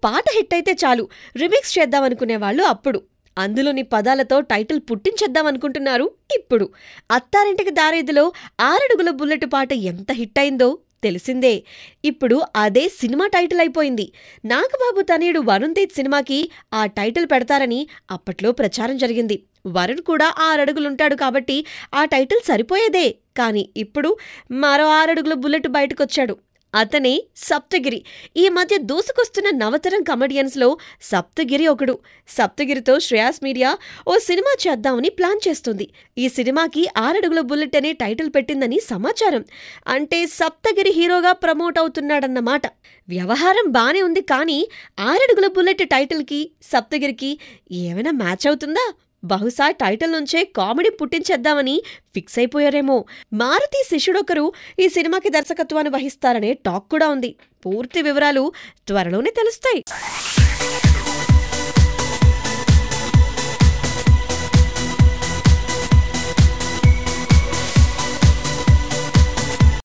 పాట హిట్ అయితే చాలు రిమిక్స్ చేద్దామనుకునేవాళ్లు అప్పుడు. అందులోని పదాలతో టైటిల్ పుట్టించేద్దామనుకుంటున్నారు ఇప్పుడు. అత్తారింటికి దారేదిలో 6 అడుగుల బుల్లెట్ పాట ఎంత హిట్ అయిందో తెలిసిందే. ఇప్పుడు అదే సినిమా టైటిల్ అయిపోయింది. నాగబాబు తనయుడు వరుణ్ తేజ్ సినిమాకి ఆ టైటిల్ పెడతారని అప్పట్లో ప్రచారం జరిగింది. వరుణ్ కూడా 6 అడుగులుంటాడు కాబట్టి ఆ టైటిల్ సరిపోయేదే. కానీ ఇప్పుడు మరో 6 అడుగుల బుల్లెట్ బయటకొచ్చాడు. అతనే సప్తగిరి. ఈ మధ్య దూసుకొస్తున్న నవతరం కమెడియన్స్లో సప్తగిరి ఒకడు. సప్తగిరితో శ్రేయాస్ మీడియా ఓ సినిమా చేద్దామని ప్లాన్ చేస్తుంది. ఈ సినిమాకి 6 అడుగుల బుల్లెట్ అనే టైటిల్ పెట్టిందని సమాచారం. అంటే సప్తగిరి హీరోగా ప్రమోట్ అవుతున్నాడన్నమాట. వ్యవహారం బానే ఉంది, కానీ 6 అడుగుల బుల్లెట్ టైటిల్కి సప్తగిరికి ఏమైనా మ్యాచ్ అవుతుందా? బహుశా టైటిల్ నుంచే కామెడీ పుట్టించేద్దామని ఫిక్స్ అయిపోయారేమో. మారుతి శిష్యుడొకరు ఈ సినిమాకి దర్శకత్వాన్ని వహిస్తారనే టాక్ కూడా ఉంది. పూర్తి వివరాలు త్వరలోనే తెలుస్తాయి.